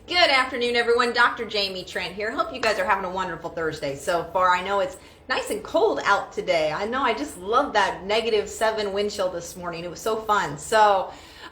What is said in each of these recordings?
Good afternoon, everyone. Dr. Jaime Trent here. Hope you guys are having a wonderful Thursday so far. I know it's nice and cold out today. I know I just love that -7 wind chill this morning. It was so fun.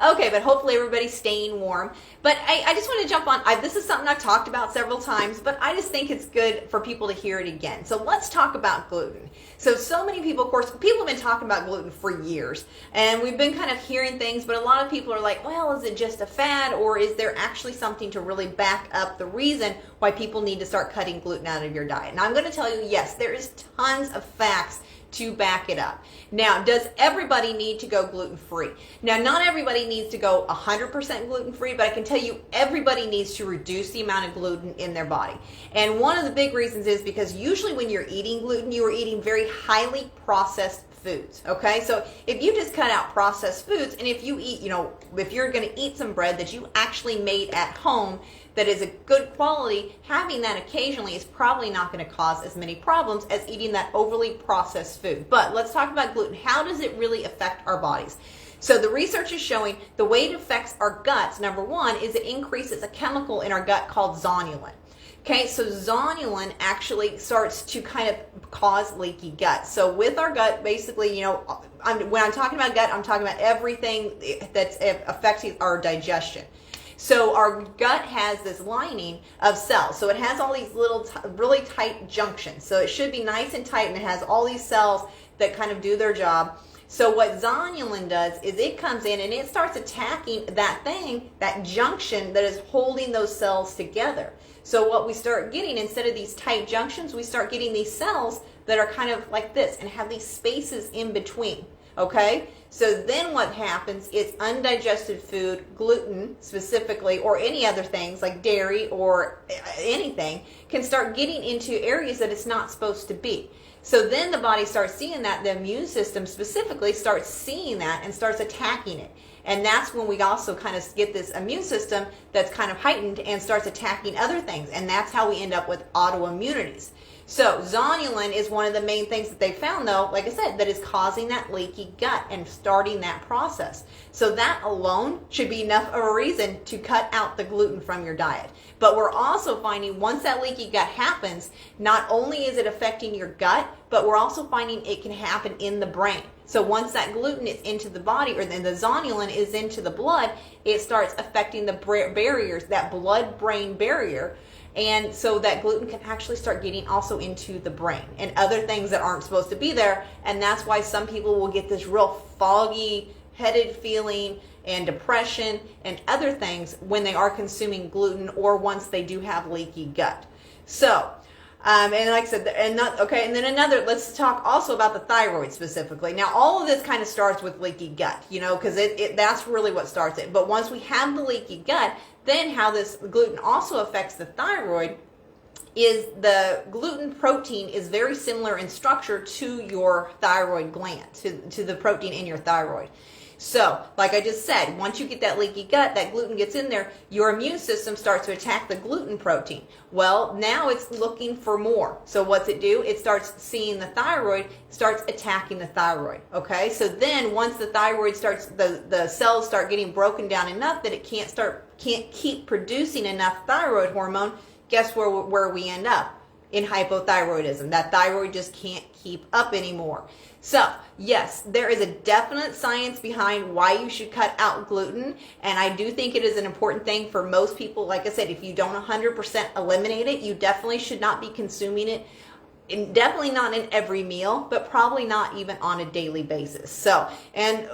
Okay, but hopefully everybody's staying warm. But I just want to jump on. This is something I've talked about several times, but I just think it's good for people to hear it again. So let's talk about gluten. So many people, of course, people have been talking about gluten for years, and we've been kind of hearing things, but a lot of people are like, well, is it just a fad, or is there actually something to really back up the reason why people need to start cutting gluten out of your diet? And I'm going to tell you, yes, there is tons of facts to back it up. Now, does everybody need to go gluten-free? Now, not everybody needs to go 100% gluten-free, but I can tell you everybody needs to reduce the amount of gluten in their body. And one of the big reasons is because usually when you're eating gluten, you are eating very highly processed foods, okay? So if you just cut out processed foods, and if you eat, if you're gonna eat some bread that you actually made at home that is a good quality, having that occasionally is probably not gonna cause as many problems as eating that overly processed food. But let's talk about gluten. How does it really affect our bodies? So the research is showing the way it affects our guts, number one, is it increases a chemical in our gut called zonulin. Okay, so zonulin actually starts to kind of cause leaky gut. So with our gut, basically, when I'm talking about gut, I'm talking about everything that's affecting our digestion. So our gut has this lining of cells. So it has all these little, really tight junctions. So it should be nice and tight, and it has all these cells that kind of do their job. So what zonulin does is it comes in and it starts attacking that junction that is holding those cells together. So what we start getting, instead of these tight junctions, we start getting these cells that are kind of like this and have these spaces in between. Okay, so then what happens is undigested food, gluten specifically, or any other things like dairy or anything, can start getting into areas that it's not supposed to be. So then the body starts seeing that, the immune system specifically starts seeing that and starts attacking it. And that's when we also kind of get this immune system that's kind of heightened and starts attacking other things. And that's how we end up with autoimmunities. So zonulin is one of the main things that they found, though, like I said, that is causing that leaky gut and starting that process. So that alone should be enough of a reason to cut out the gluten from your diet. But we're also finding once that leaky gut happens, not only is it affecting your gut, but we're also finding it can happen in the brain. So once that gluten is into the body, or then the zonulin is into the blood, it starts affecting the barriers, that blood-brain barrier. And so that gluten can actually start getting also into the brain and other things that aren't supposed to be there. And that's why some people will get this real foggy headed feeling and depression and other things when they are consuming gluten, or once they do have leaky gut. So, and like I said, and then let's talk also about the thyroid specifically. Now, all of this kind of starts with leaky gut, because that's really what starts it. But once we have the leaky gut, then how this gluten also affects the thyroid is the gluten protein is very similar in structure to your thyroid gland, to the protein in your thyroid. So, like I just said, once you get that leaky gut, that gluten gets in there, your immune system starts to attack the gluten protein. Well, now it's looking for more. So what's it do? It starts seeing the thyroid, starts attacking the thyroid. Okay, so then once the thyroid starts, the cells start getting broken down enough that it can't keep producing enough thyroid hormone, guess where we end up? In hypothyroidism. That thyroid just can't keep up anymore. So, yes, there is a definite science behind why you should cut out gluten, and I do think it is an important thing for most people. Like I said, if you don't 100% eliminate it, you definitely should not be consuming it. And definitely not in every meal, but probably not even on a daily basis. So, and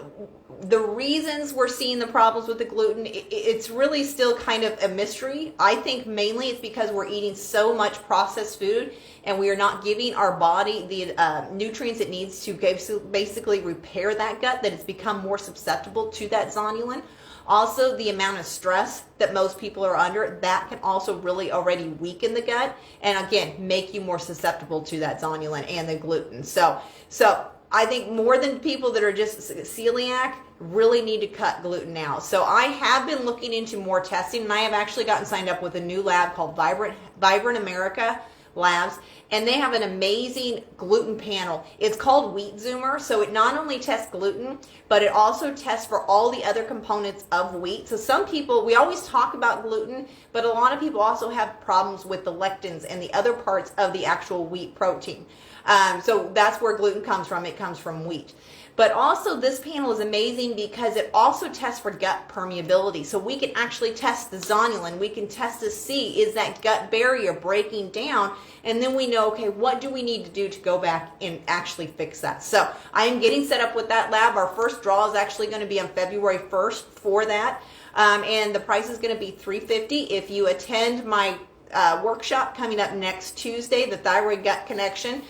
the reasons we're seeing the problems with the gluten, it's really still kind of a mystery. I think mainly it's because we're eating so much processed food and we are not giving our body the nutrients it needs to basically repair that gut, that it's become more susceptible to that zonulin. Also, the amount of stress that most people are under, that can also really already weaken the gut and, again, make you more susceptible to that zonulin and the gluten. So I think more than people that are just celiac really need to cut gluten out. So I have been looking into more testing, and I have actually gotten signed up with a new lab called Vibrant America labs, and they have an amazing gluten panel. It's called Wheat Zoomer, so it not only tests gluten, but it also tests for all the other components of wheat. So some people, we always talk about gluten, but a lot of people also have problems with the lectins and the other parts of the actual wheat protein. So that's where gluten comes from. It comes from wheat. But also this panel is amazing because it also tests for gut permeability. So we can actually test the zonulin. We can test to see, is that gut barrier breaking down? And then we know, okay, what do we need to do to go back and actually fix that? So I am getting set up with that lab. Our first draw is actually going to be on February 1st for that. And the price is going to be $350. If you attend my workshop coming up next Tuesday, the Thyroid Gut Connection,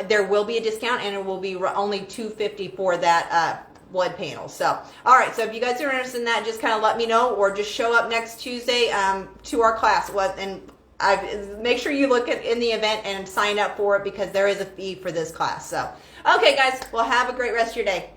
there will be a discount, and it will be only $250 for that blood panel. So, all right. So if you guys are interested in that, just kind of let me know, or just show up next Tuesday to our class. And make sure you look in the event and sign up for it, because there is a fee for this class. So, okay, guys. Well, have a great rest of your day.